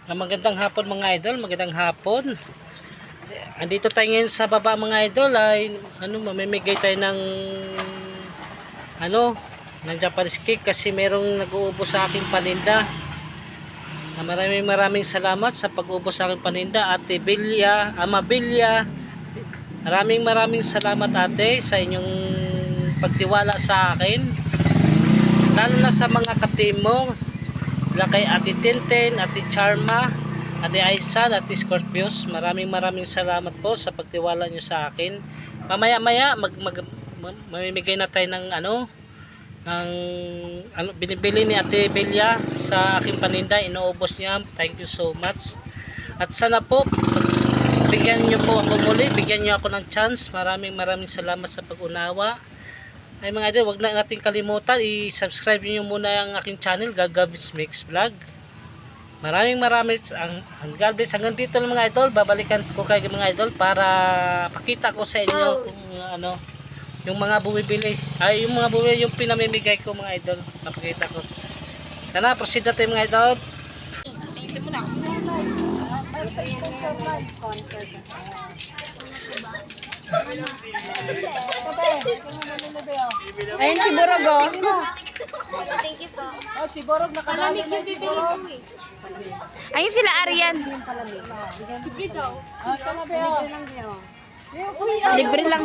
Magandang hapon mga idol, magandang hapon. Andito tayo ngayon sa baba mga idol ay mamimigay tayo ng ng Japanese cake kasi merong nag-uubos sa aking paninda. Maraming salamat sa pag-uubos sa aking paninda, Ate Bilya, Ama Bilya. Maraming salamat ate sa inyong pagtiwala sa akin. Lalo na sa mga katimo, kay Ate Tintin, Ate Charma, Ate Aisan, Ate Scorpius. Maraming salamat po sa pagtiwala nyo sa akin. Mamaya mamimigay na tayo ng binibili ni Ate Belia sa aking paninda, inuubos niya. Thank you so much. At sana po bigyan nyo po ako muli, bigyan nyo ako ng chance. Maraming salamat sa pag-unawa. Ay mga idol, wag na natin kalimutan i-subscribe niyo muna ang aking channel, Gagabs Mix Vlog. Maraming God bless. Hanggang dito lang mga idol, babalikan ko kayo mga idol para pakita ko sa inyo kung yung mga bumibili, yung pinamimigay ko mga idol, papakita ko. Sana proceed na tayo mga idol. Tingin mo na. Ayun si Borog, oh. Thank you po. Oh, si Borog nakalala Palamig yung bibili ko eh. Ayun sila Arian. Libre daw. Sana ba? Libre lang.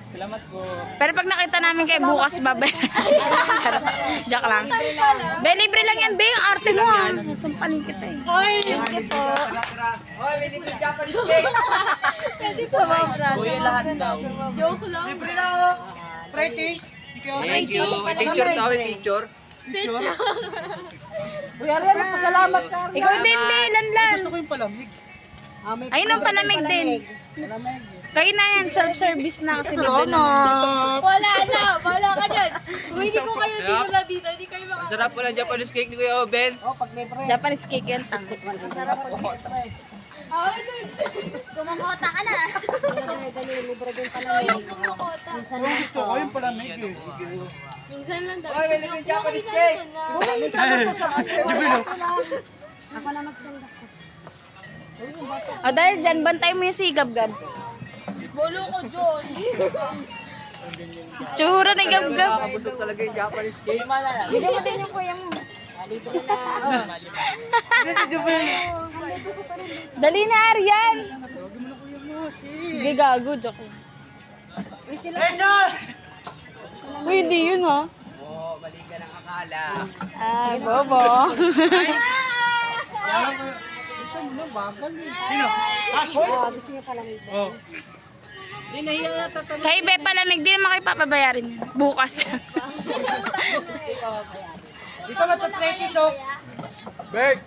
Salamat po. Pero pag nakita namin kayo bukas, Charot. Joke lang. Be, libre lang yan, Be. Yung arte mo, ah. Sumpanin kita eh. Thank you po. Hoy, may libre Japanese cake. Pwede po ba? Kuya lahat daw. Joke lang. Libre lang ako. Practice. Thank you. Picture daw, picture. Kuya Ren, pasalamat ka. Ikaw din, Be. Lanlan. Gusto ko yung palamig. Ayun ang palamig din. Kayo na yan, self-service na kasi libre lang. Wala na. Wala ka dyan. Kung hindi ko kayo dinula dito, hindi kayo Ang sarap po ng Japanese cake ni Kuya Oben. Oh, pag libre. Japanese cake yan, tang. Kumamota ka na. Libre din pala. Kumamota. Gusto ko yung palamig eh. Minsan lang daw. Hoy, may libre Japanese cake. Ako na magsanda ko. O dahil dyan, bantay mo yung sigab, Gab. Bolo ko, John. Tsura ni Gab-Gab. Busog talaga yung Japanese cake. Bigyan mo din yung kuya mo. Dali na, Arian. Hindi gago, joke. Uy, di yun, ha? Oo, mali ka ng akala. Ay, bobo. Kayo, Be, palamig. Di naman kayo papabayarin yan. Bukas. Dito na to practice oh. Bert!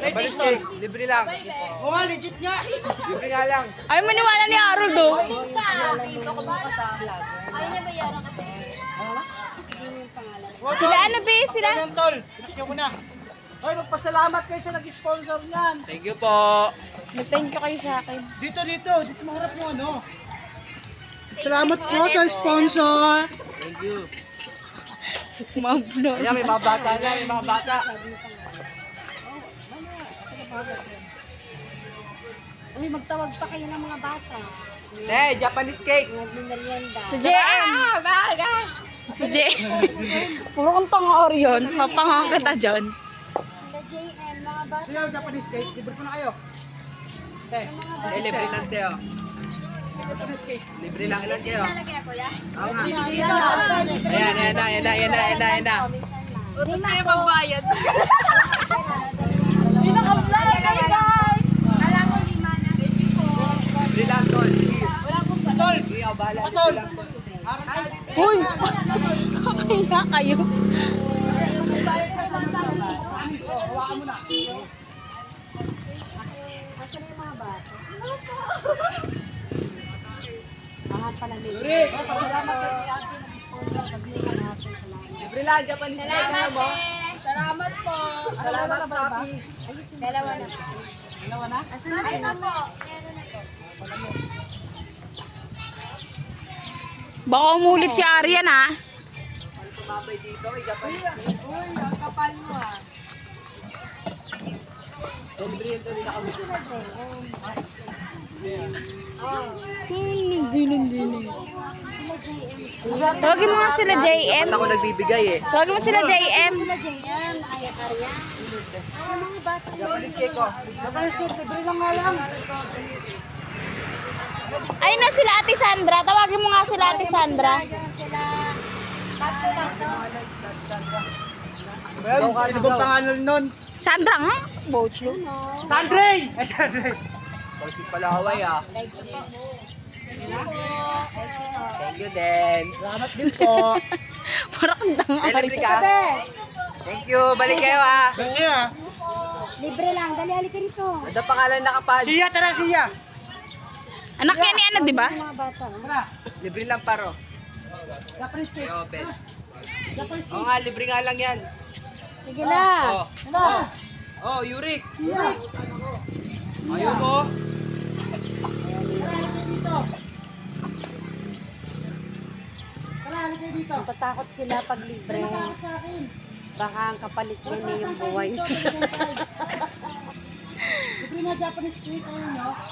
Japanese cake, libre lang. Oo nga, legit nga. Libre nga lang. Ay, maniwala ni Harold, oh. Ayaw niya bayaran kasi. Sila ano, Be? Sila? Ayan tol, tignan mo na. Hoy, magpasalamat kayo sa nag-sponsor niyan. Thank you po. Nag-thank you kayo sa akin. Dito maharap mo Salamat po sa sponsor. Thank you. Mablo. Ayan, may mga bata na, may mga bata. Uy, magtawag pa kayo ng mga bata. Hey, Japanese cake. Magmerienda. Si JM. Si JM. Puro kang tanga Orion. Mapangang kita dyan. Sa JM, mga bata. Siya, Japanese cake. Libre po na kayo. Eh, libre lang tayo. Japanese cake. Libre lang ilan kayo. Nalagay ako ya? Oo nga. Ayan Ayan na. Utos kayo magbayad. Hindi naka-vlog kayo guys. Alam ko lima na. Libre lang, tol. Wala pong Tol, Sige, ako bahala. tol. Uy! Okay na kayo. Hawakan mo na. Asan yung mga bata? Libre. Pasalamat kayo kay ate nag-sponsor. Pag-likan natin. Salamat. Libre lang, Japanese cake na mo. Salamat po. Salamat, Sapi. Dalawa na. Dalawa na? Asan na sila po? Meron na po. Baka umulit si Arian, ha? Tumabay dito, may Japanese cake. Uy, ang kapal mo ah. Tawagin mo nga sila JM. Ako nagbibigay eh. Tawagin mo sila JM. Sila JM, ay Arya. Ang mga bata Ayun na sila Ate Sandra. Tawagin mo nga sila Ate Sandra. sila. Tatlo lang to. Well, ano bang pangalan nun? Sandra nga. Bocho. Sandre! Pausip Palaway ah. Thank you din. Salamat din po. Parang kang tanga. Libre ka? Thank you. Balik kayo ah. Libre lang, dali halika rito. Ano pangalan nakapad? Siya, tara siya. Anak yan ni ano, di ba? Mga bata. Libre lang paro. Yo, Ben. Oo nga, libre nga lang yan. Sige na. Oh, Yurik. Ayaw mo? Natatakot sila pag libre. Baka ang kapalit niya na yung buhay.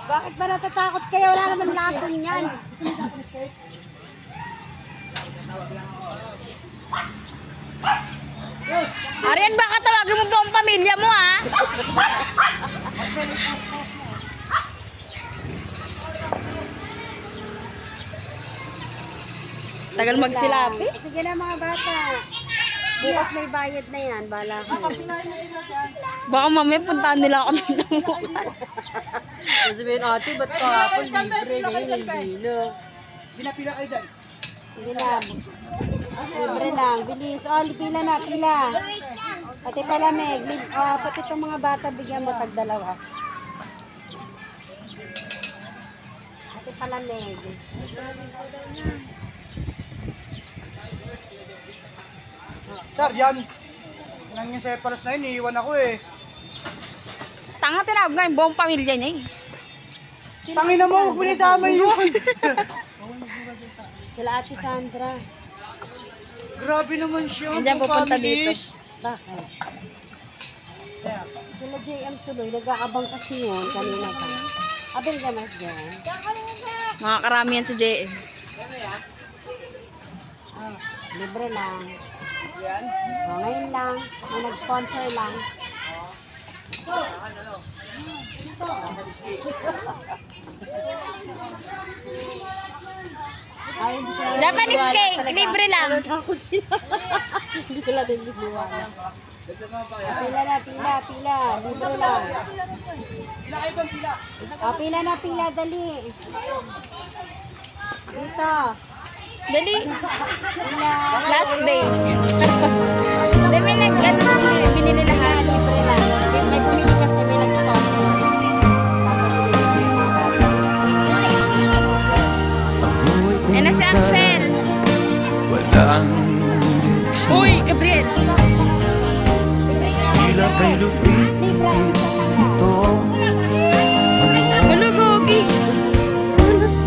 Bakit ba natatakot kayo? Wala naman lason yan. Arian, baka tawagin mo buong pamilya mo, ha? Tagal magsilapi. Sige na mga bata. Bukas may bayad na yan. Bala ko. Baka mamaya puntahan nila ako dito mo. Sabihin, ate, ba't kahapon libre? Ngayon hindi na. Pinapila kayo dyan. Sige lang. Libre lang. Bilis. Oh, pila na, pila. Pati palamig. Pati itong mga bata, bigyan mo tag-dalawa. Pati palamig. Sir, yan. Nang yung separas na yun, iiwan ako eh. Tanga, tinawag nga yung buong pamilya niya, eh. Tangina mo, huwag mo nitamay yun. Sila Ate Sandra. Grabe naman siya. Andiyan, kung pupunta families. Bakit? Sila JM tuloy. Nag-aabang kasi yun kanina pa. Abel ka mas dyan. Mga karamihan sa JM. Libre lang. Ngayon lang. May nag-sponsor lang. Ay, hindi sila Japanese naniniwala cake, talaga. libre lang. Takot sila. Hindi sila naniniwala. Pila na, pila, pila. Libre lang. O, pila na, pila. Dali. Dito. Dali. Pila. Last day. Hindi, may binili Pila, lahat. libre lang. May pumili kasi, may nag-sponsor. Yan na si Axel. Walang Uy, Gabriel. tila kay lupit Libre. ito. Mulugogi.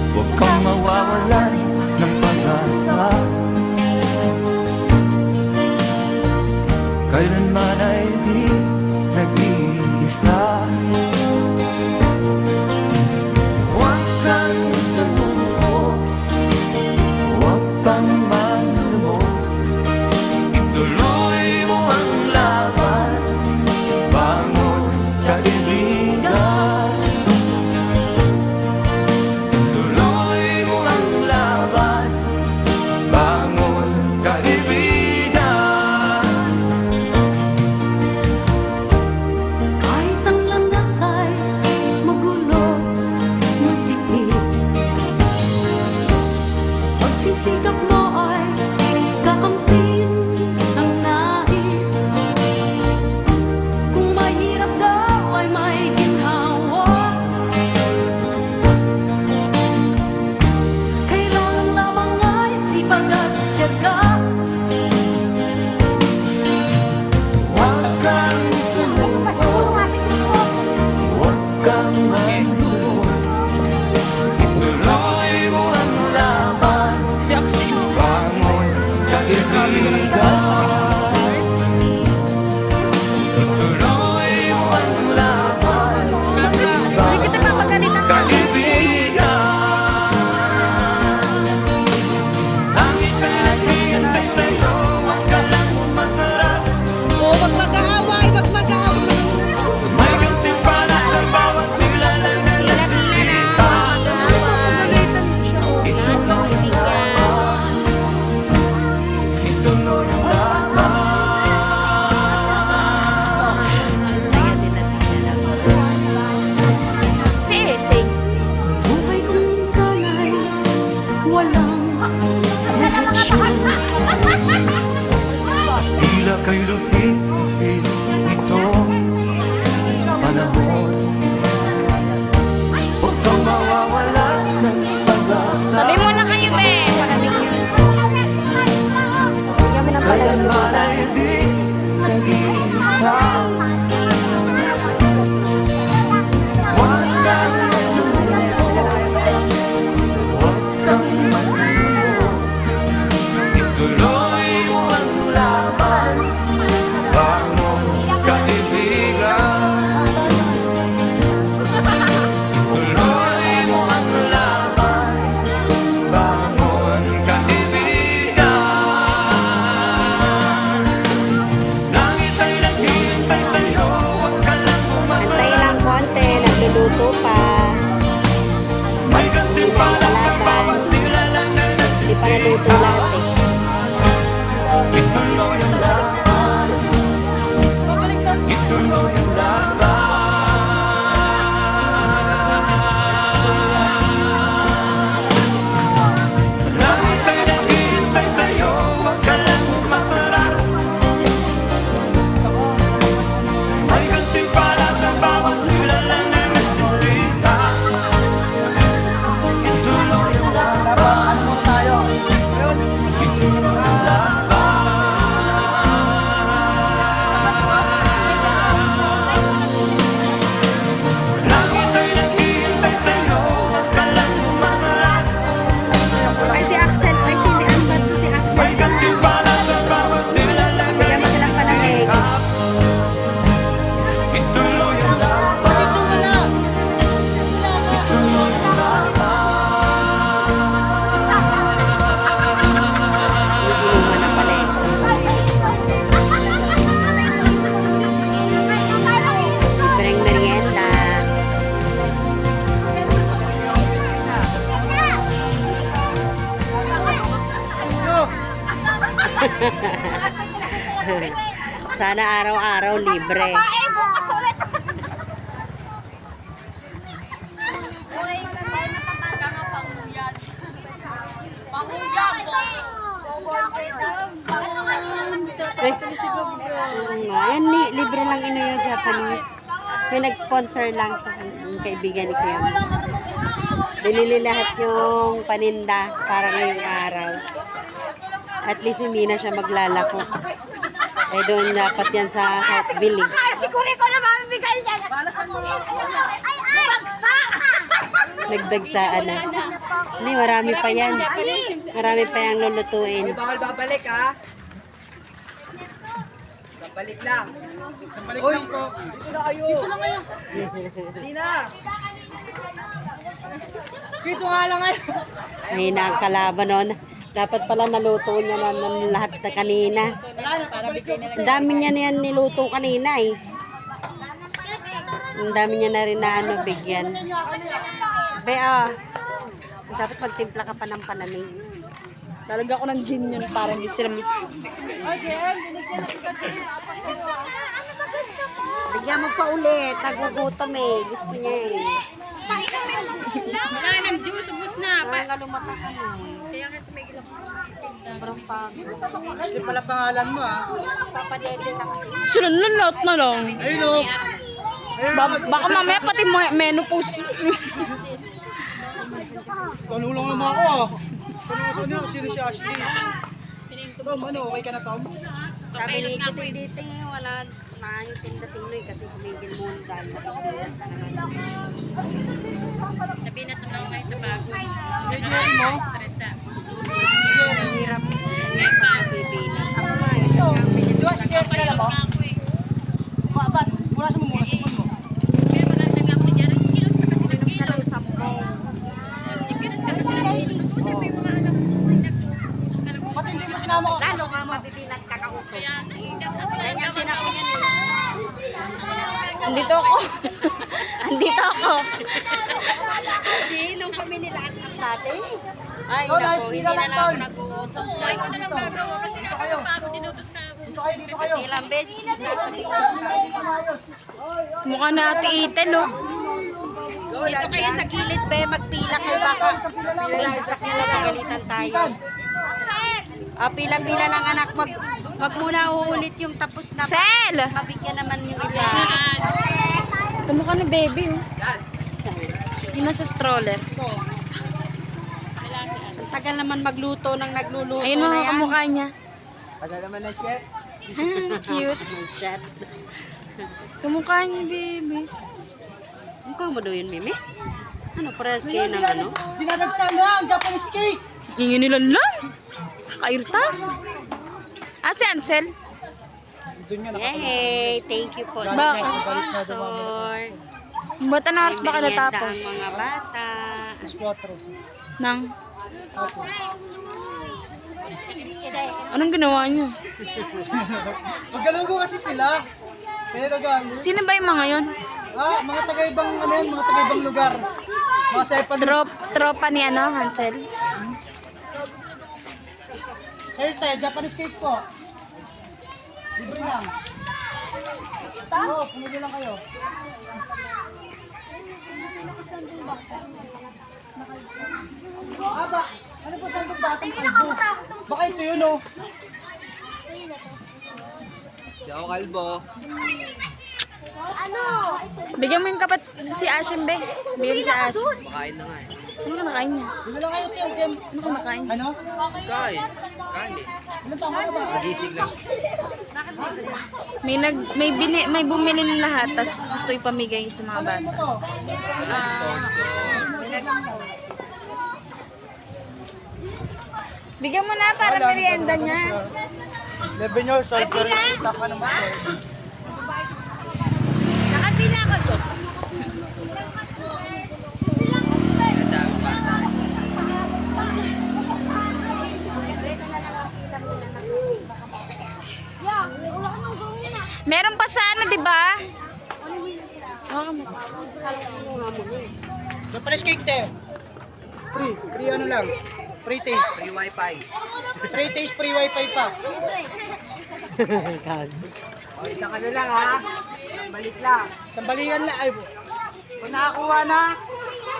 Huwag kang mawawalan ng pag-asa. Kailanman ay di nag-iisa. Huwag kang sumuko, huwag kang manlumok. Ituloy mo ang laban, bangon kaibigan. Ituloy mo ang laban, bangon kaibigan. Kahit ang yung laban. Langit ay naghihintay sa'yo, huwag ka lang matras. May gantimpala sa bawat nilalang na nagsisita. Ituloy ang laban. Ituloy ang laban. Langit ay naghihintay sa'yo, huwag ka lang matras. Ay, si Axel. Ay, si Leon ba to si Axel? May gantimpala sa bawat nilalang na Bigyan mo silang palamig. nagsisita. Ituloy ang laban. Ituloy ang laban. Inuman na pala eh. Libreng merienda. Sana araw-araw libre. Ayan, libre lang ino yung Japanese. May nag-sponsor lang sa kaibigan ni Kuya. Binili lahat yung paninda para ngayong araw. At least hindi na siya maglalako. Eh doon dapat yan sa South Billy. Siguro ko na mamibigay niya. Ay, bagsak! Nagdagsaan na. Hindi, marami pa yan. Marami pa yung lulutuin. Bawal babalik ha. Babalik lang. Babalik lang po. Dito na kayo. Dito na kayo. Hindi na. Dito nga lang kayo. Mahina ang kalaban nun. Dapat pala naluto niya na ng lahat na kanina. Ang dami niya na yan niluto kanina eh. Ang dami niya na rin na ano, bigyan. Bea, dapat magtimpla ka pa ng palamig. Lalagyan ko ng gin yun para hindi sila... Bigyan mo pa ulit. Nagugutom eh. Gusto niya eh. Wala ng juice, ubus na. Parang lumata ka na eh. Sobrang pagod. Hindi pala pangalan mo ha. Papadede na kasi. Sila lahat na lang. Ayun o. Baka mamaya pati menopause. Tanulong naman ako ah. Tanulong sa kanila kung sino si Ashley. Tom, ano, okay ka na Tom? Sabi ni Kitty dito eh, wala na yung tinda si Inoy kasi tumigil muna dahil Nabinat naman ako ngayon sa bago. Bigyan mo. hirap bibilang. Ako nga, Si Ashley, kaya ka ba? Ba't? Wala sa muna, supon mo. Ba't hindi mo sinama ko? lalo nga mabibilang kakauto. Ganyan din ako yan eh. Andito ako. Andito ako. Hindi, nung kami nilaanap natin. Ay, So, naku, hindi na lang ako Tol. nag-uutos. Dito kayo. Dito kayo. Kasi ilang beses nasasabihin ko. Mukha na ati Iten, no? Dito kayo sa gilid, be, magpila kayo baka. May sasakyan na pagalitan tayo. Pila-pila ng anak, wag muna uulit yung tapos na. Sel! Mabigyan naman yung iba. Kamukha ni baby, oh. Yun na sa stroller. Ang tagal naman magluto ng nagluluto Ayun na mga yan. kamukha niya. Tagal naman na chef. Cute. Shit. Kamukha niya, baby. Mukha mo daw yun, Mimi? Ano, parehas kayo ng ano? Dinadagsan na ang Japanese cake. Ingin nila lang. Kairta. Si Ansel. Hey, thank you po sa Bakit? next sponsor. Bata na oras ba ka Merienda natapos? ang mga bata. Nang? Anong ginawa niyo? Paggalong ko kasi sila. Kaya nagano. Sino ba yung mga yun? Mga taga-ibang ano yan, mga taga-ibang lugar. Mga Japanese. Tropa ni ano, Hansel? Sa'yo tayo, Japanese cake po. Libre lang. Oo, pumili lang kayo. Aba, ano po sandok batang kalbo? Baka ito yun, oh. Di ako kalbo. Bigyan mo yung kapat si Ashim, be. Bigyan mo si Ash. Makain na nga eh. Ano ka nakain niya? Pumili lang kayo, Tim. Ano ka nakain? Ano? Kain. Kain eh. Ilan taon ka ba? Magising lang. May bumili ng lahat, tapos gusto ipamigay sa mga bata. Ito. Sponsor. Bigyan mo na para merienda niya. 11 years old, pero kita ka naman. Nakapila ko to. Ang dami bata. Meron pa sa ano, di ba? Japanese cake, te. Free ano lang. Free taste. Free wifi. Free taste, free wifi pa. O, isa ka na lang ha. Balik lang. Sambalikan na. Ay, pag nakakuha na,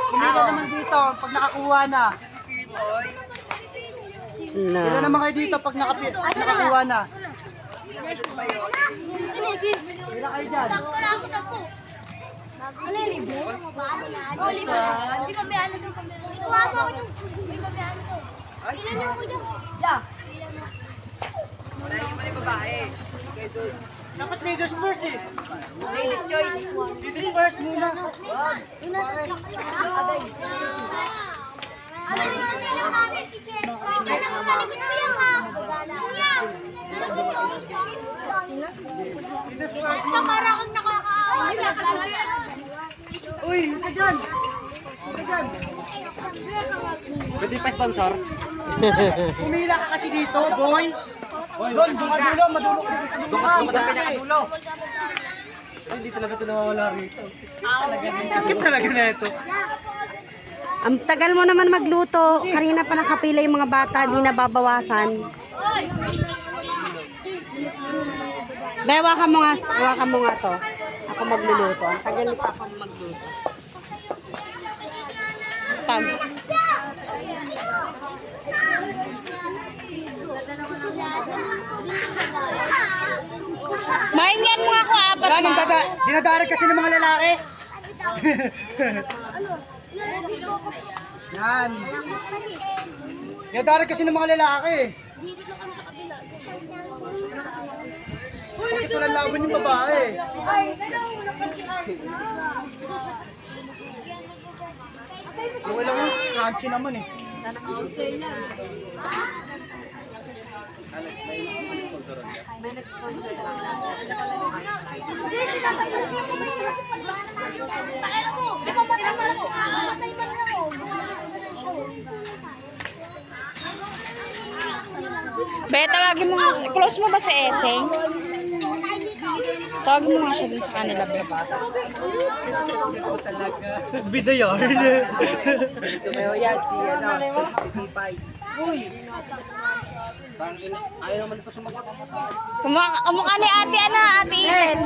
kumila naman dito. Pag nakakuha na. Ilan naman kayo dito pag nakakuha na? Ilan kayo dyan? Ano yung libre? Oo, libre. Hindi kami ano doon kami. Ikuha mo ako doon. Hindi kami ano doon. Ilan mo ako doon? Yeah. Wala yung mali babae. Okay, dude. Dapat ladies first eh. Ladies choice. Ladies first muna. Yung nasa truck. Agay. Ano yung namin ticket? Ganda ko sa likod ko yan ha. Yan. Sa likod ko. Sino? Basta para akong nakakaawa. Uy, ito dyan. Ito dyan. Pwede pa sponsor? Pumila ka kasi dito, boy. Doon, dulo, madulok dito sa dulo. Doon ka pinakadulo. Hindi talaga ito nawawala rito. Talaga na ito. Ang tagal mo naman magluto. Kanina pa nakapila yung mga bata, di nababawasan. Be, waka mo nga to. Ako magluluto. Ang tagal ni Papa magluto. Tag. Maingyan mo ako apat Yan, na. dinadarig kasi ng mga lalaki. Yan. Dinadarig kasi ng mga lalaki. Bakit walang laban yung babae? Okay lang yung crunchy naman eh. Be, tawagin mo nga. Close mo ba si Eseng? Tawagin mo nga siya dun sa kanila, be. Bida yard. Sumayo yan si ano. Si Pay. Ayaw naman pa sumagot. Kumukha ni ate, ate Iten.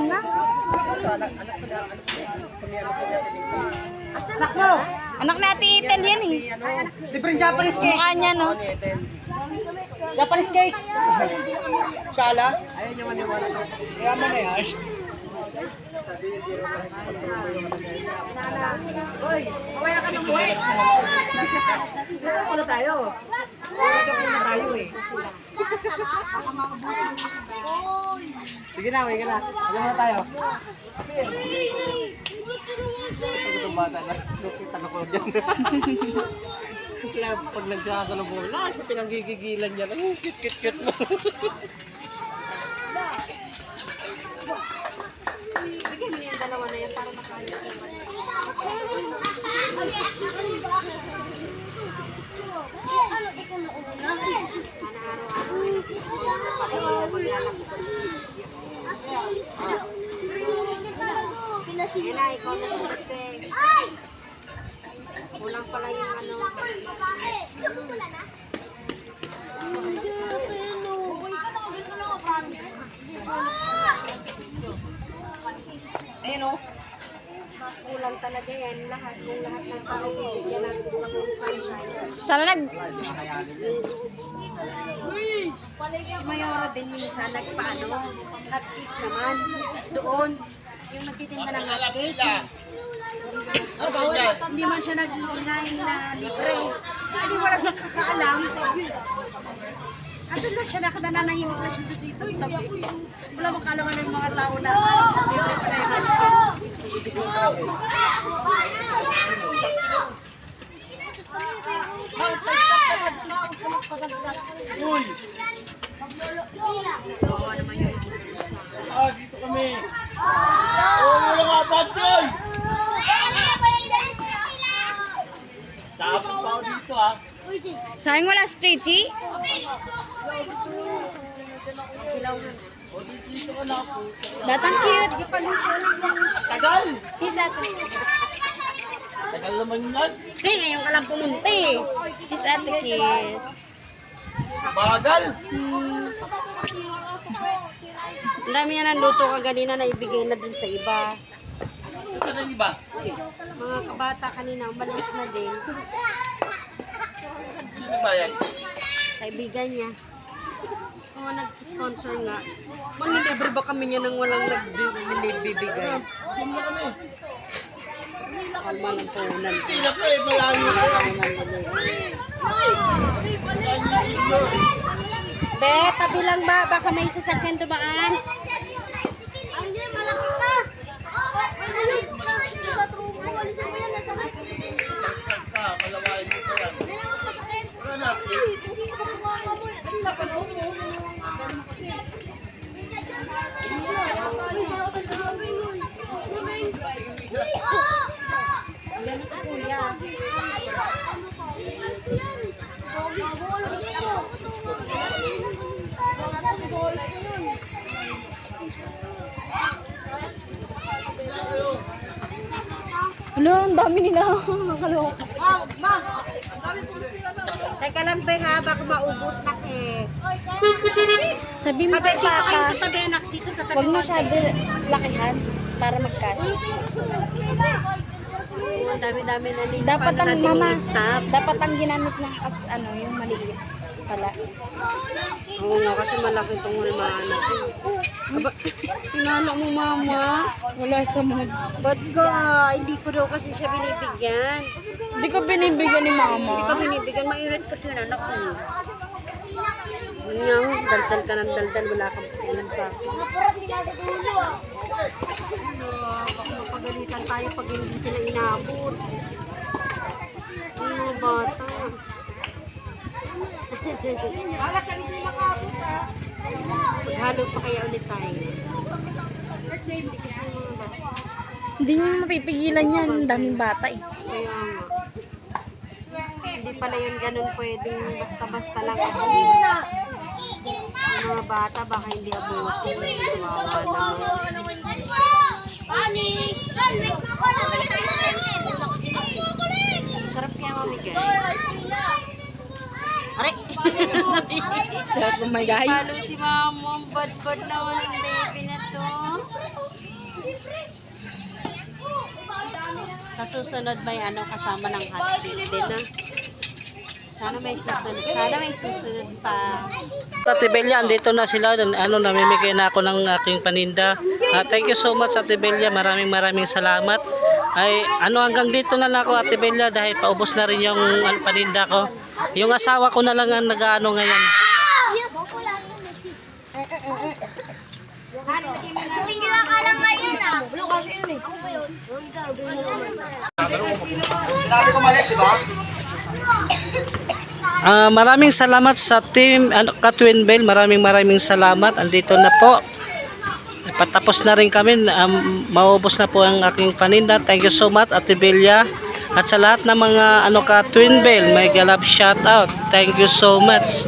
Anak mo! Anak ni ate Iten yan eh. Libreng Japanese cake. Kumukha niya, no? Japanese cake. Shala? Ayaw niyo maniwala. Kaya mo na yan. Hoy, kawaya ka ng buhay. Ano tayo? Ano tayo eh. Sige na, wait ka na. Ano na tayo? Ito bata na. Lupit ako dyan. Kaya pag nagkakasalubong, lahat pinanggigigilan niya. Ay, cute mo. Kulang pala yung ano. Kulang talaga yan. Lahat, kung lahat ng tao bigyan natin sa buong sunshine. Sana nag... Si Mayora din minsan nagpaano, hot cake naman. Doon, yung nagtitinda ng hot cake. Hindi man siya nag-i-inay na libre. Hindi walang nakakaalam. Andun lang siya, nananahimik na siya doon sa isang tabi. Wala makalaman ng mga tao na libre pala yung hot cake. Uy! Dito kami. Wala nga patay! Tapos pa ako dito Sayang wala si Chichi. Batang cute. Tagal! Kiss ate. Tagal naman yan. Kasi ngayon ka lang pumunti. Kiss ate, kiss. Bagal! Ang dami yan ang luto ka ganina na ibigay na dun sa iba. Saan na iba? Mga kabata kanina, umalis na din. Sino ba yan? Kaibigan niya. Oo, nag-sponsor nga. Manilibre ba kami niya nang walang nagbibigay? Kalma lang po unan. Pila pa eh, malayo ka. Be, tabi lang ba? Baka may sasakyan dumaan. Hindi, malaki ka. Walisan mo yan, nasa Kalawain mo pa yan. Wala natin. Yan si kuya. Ano, ang dami nila. Nakaloka. Teka lang be ha, baka maubos na eh. Sabi mo Tabi, kay dito kayo Papa, sa tabi anak, dito sa tabi. huwag masyado lakihan para mag-cash. Ang dami-dami na nito. Dapat Paano ang natin mama, i-stop? dapat ang ginamit ng ano, yung maliit pala. Oo nga, kasi malaki itong hulmahanap. Aba, pinalo mo mama. Wala sa mood. Ba't ka? Hindi ko daw kasi siya binibigyan. Hindi ko binibigyan ni Hindi ka Mama. binibigyan, mainit kasi yun anak mo. Yun nga, daldal ka ng daldal, wala kang pakialam sa akin. Baka mapagalitan tayo pag hindi sila inabot. Ano bata? Maghalo pa kaya ulit tayo. Hindi kasi mga bata. Hindi mo mapipigilan yan. Ang daming bata eh. Kaya nga. Hindi pala yun ganun pwedeng basta-basta lang kasi yung mga bata baka hindi abuti. Kawawa naman. Sarap kaya mamigay. Aray! Sarap lumagay. Palo si mama. Ang bad-bad naman ang baby na to. Sa susunod may ano kasama ng hot cake din na. Sana may susunod pa. Ate Belia, andito na sila. Namimigay na ako ng aking paninda. Thank you so much, Ate Belia. Maraming salamat. Hanggang dito na lang ako, Ate Belia, dahil paubos na rin yung paninda ko. Yung asawa ko na lang ang nag-ano ngayon. Tumira ka lang ngayon ah. Sinabi ko mali, di ba? Maraming salamat sa team Ka-Twin Bell. Maraming salamat. Andito na po. Patapos na rin kami. Maubos na po ang aking paninda. Thank you so much, Ate Belia. At sa lahat ng mga Ka-Twin Bell, may galab shout out. Thank you so much.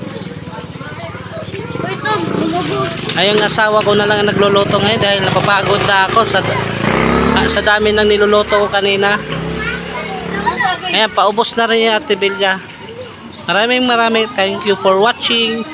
Ay, ang asawa ko na lang ang nagluluto ngayon dahil napapagod na ako sa dami ng niluluto ko kanina. Ayan, paubos na rin yung Ate Belia. Maraming thank you for watching.